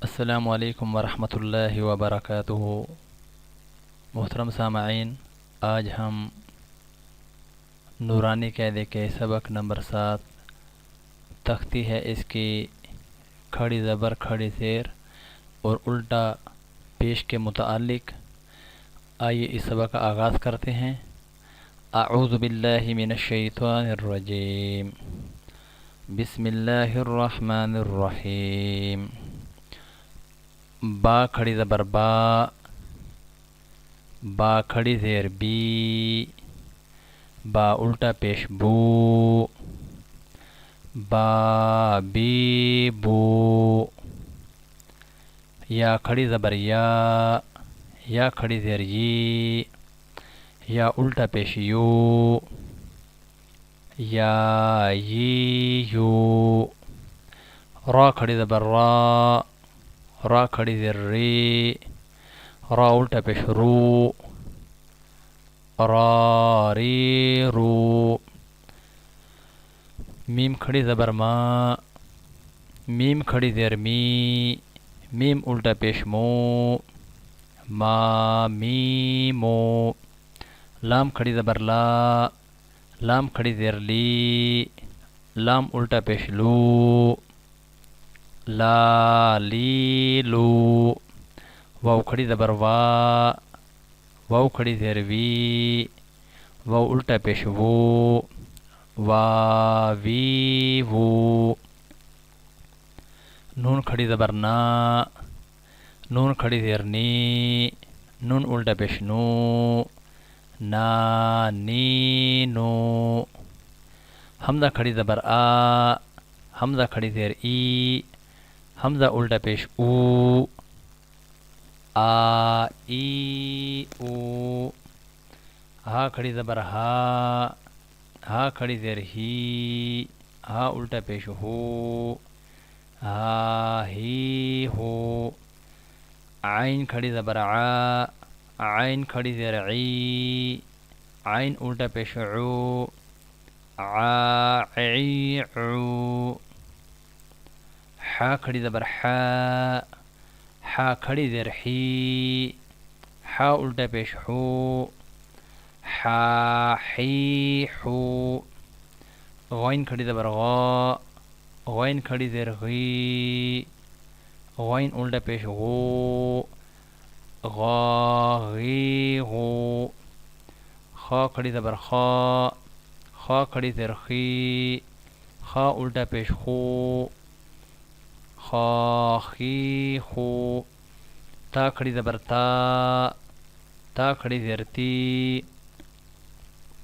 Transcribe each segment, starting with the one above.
السلام علیکم ورحمۃ اللہ وبرکاتہ۔ محترم سامعین، آج ہم نورانی قاعدے کے سبق نمبر 7 تختی ہے اس کی کھڑی زبر کھڑی زیر اور الٹا پیش کے متعلق۔ آئیے اس سبق کا آغاز کرتے ہیں۔ اعوذ باللہ من الشیطان الرجیم، بسم اللہ الرحمن الرحیم۔ با کھڑی زبر با، با کھڑی زیر بی، با الٹا پیش بو، با بی بو۔ یا کھڑی زبر یا کھڑی زیر یی، یا الٹا پیش یو، یا یی یو۔ را کھڑی زبر را کھڑی زیر ری، را الٹا پیش رو، را ری رو۔ میم کھڑی زبر میم کھڑی زیر می، میم الٹا پیش مو، ما می مو۔ لام کھڑی زبر لام کھڑی زیر لی، لام الٹا پیش لو، لا لی لو۔ واو کھڑی زبر واو کھڑی زیر وی، واو الٹا پیش وو، وا وی وو۔ نون کھڑی زبر نون کھڑی زیر نی، نون الٹا پیش نو، نا نی نو۔ حمزہ کھڑی زبر حمزہ کھڑی زیر ای، حمزہ الٹا پیش او، آ ای او۔ ہا کھڑی زبر ہا کھڑی زیر ہی، ہا الٹا پیش ہو، ہا ہی ہو۔ عین کھڑی زبر عین کھڑی زیر عی، عین الٹا پیش عو، عی عو۔ حا کھڑی زبر حا کھڑی زیر حی، حا الٹا پیش حو، حا حی حو۔ غین کھڑی زبر غین کھڑی زیر غی، غین الٹا پیش غو، غا غی غو۔ خا کھڑی زبر خا کھڑی زیر خی، خا الٹا پیش خو، خا خی خو۔ تا کھڑی زبر تا کھڑی زیر تی،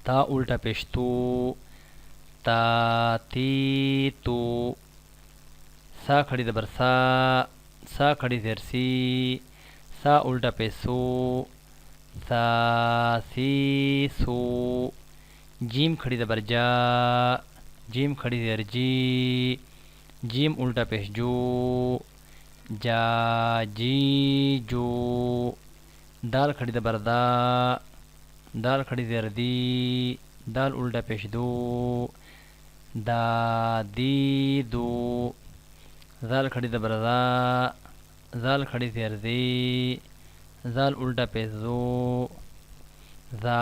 تا الٹا پیش تو، تا تی تو۔ سا کھڑی زبر سا کھڑی زیر سی، سا الٹا پیش سو، سا سی سو۔ جیم کھڑی زبر جیم کھڑی زیر جی، جیم الٹا پیش جو، جا جی جو۔ دال کھڑی زبر دال کھڑی زیر دی، دال الٹا پیش دو، دا دی دو۔ زال کھڑی زبر زال کھڑی زیر زی، زال الٹا پیش زو، زا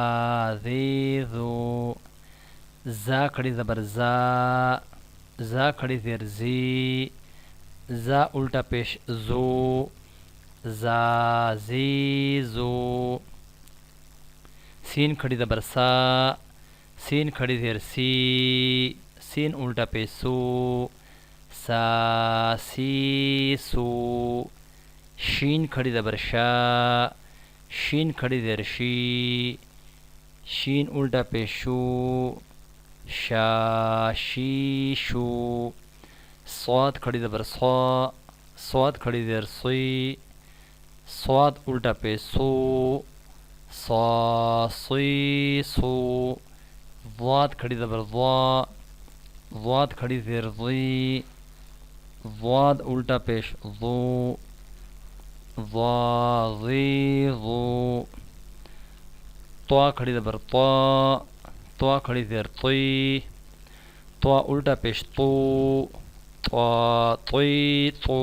زی زو۔ زا کھڑی زبر زا کھڑی زیر زی، زا الٹا پیش زو، زا زی زو۔ سین کھڑی زبر سین کھڑی زیر سی، سین الٹا پیش سو، سا سی سو۔ شین کھڑی زبر شین کھڑی زیر شی، شین الٹا پیش شو، شا شی شو۔ صاد کھڑی زبر صاد کھڑی زیر سی، صاد الٹا پیش سو، صا سی سو۔ ضاد کھڑی زبر ضاد کھڑی زیر ضی، ضاد الٹا پیش ضو، ضا ضی ضو۔ طا کھڑی زبر طا کھڑی زیر طی، طا الٹا پیش طو، طا طی طو۔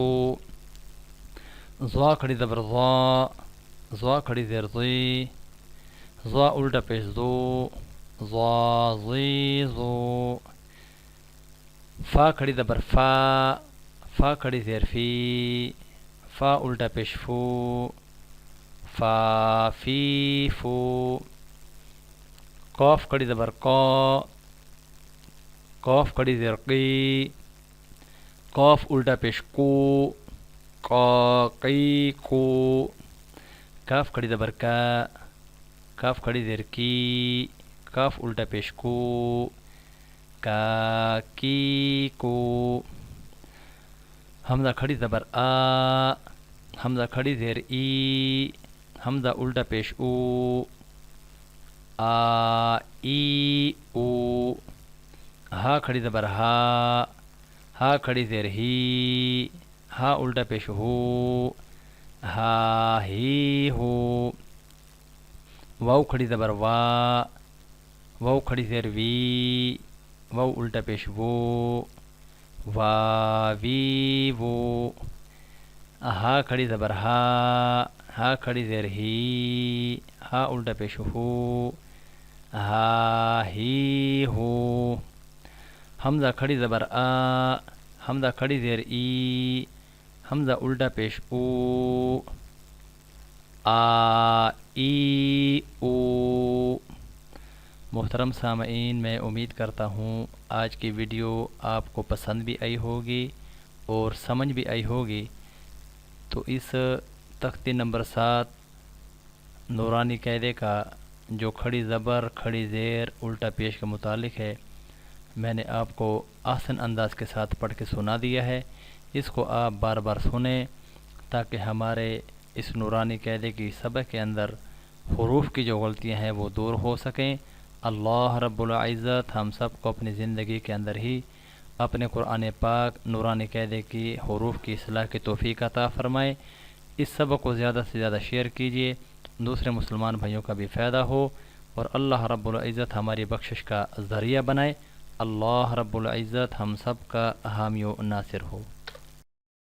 ضا کھڑی زبر ضا، ضا کھڑی زیر ضی، ضا الٹا پیش ضو، ضا ضی ضو، فا کھڑی زبر فا، فا کھڑی زیر فی، فا الٹا پیش فو، فا فی فو، قاف کھڑی زبر قا، قاف کھڑی زیر قی، قاف الٹا پیش کو، قا قی کو، کاف کھڑی زبر کا، کاف کھڑی زیر کی، کاف الٹا پیش کو، کا کی کو، حمزہ کھڑی زبر آ، حمزہ کھڑی زیر ای، حمزہ الٹا پیش او، آ ای او، ہا کھڑی زبر ہا، ہا کھڑی زیر ہی، ہا الٹا پیش ہو، ہا ہی ہو، واو کھڑی زبر وا، واو کھڑی زیر وی، واو الٹا پیش وو، وا وی وو، ہا کھڑی زبر ہا، ہا کھڑی زیر ہی، ہا الٹا پیش ہو، ہا ہی ہو، حمزہ کھڑی زبر آ، حمزہ کھڑی زیر ای، حمزہ الٹا پیش او، آ ای او۔ محترم سامعین، میں امید کرتا ہوں آج کی ویڈیو آپ کو پسند بھی آئی ہوگی اور سمجھ بھی آئی ہوگی۔ تو اس تختی نمبر 7 نورانی قاعدے کا جو کھڑی زبر کھڑی زیر الٹا پیش کے متعلق ہے، میں نے آپ کو آسان انداز کے ساتھ پڑھ کے سنا دیا ہے۔ اس کو آپ بار بار سنیں تاکہ ہمارے اس نورانی قاعدے کی سبق کے اندر حروف کی جو غلطیاں ہیں وہ دور ہو سکیں۔ اللہ رب العزت ہم سب کو اپنی زندگی کے اندر ہی اپنے قرآن پاک نورانی قاعدے کی حروف کی اصلاح کی توفیق عطا فرمائے۔ اس سبق کو زیادہ سے زیادہ شیئر کیجیے، دوسرے مسلمان بھائیوں کا بھی فائدہ ہو، اور اللہ رب العزت ہماری بخشش کا ذریعہ بنائے۔ اللہ رب العزت ہم سب کا حامی و ناصر ہو۔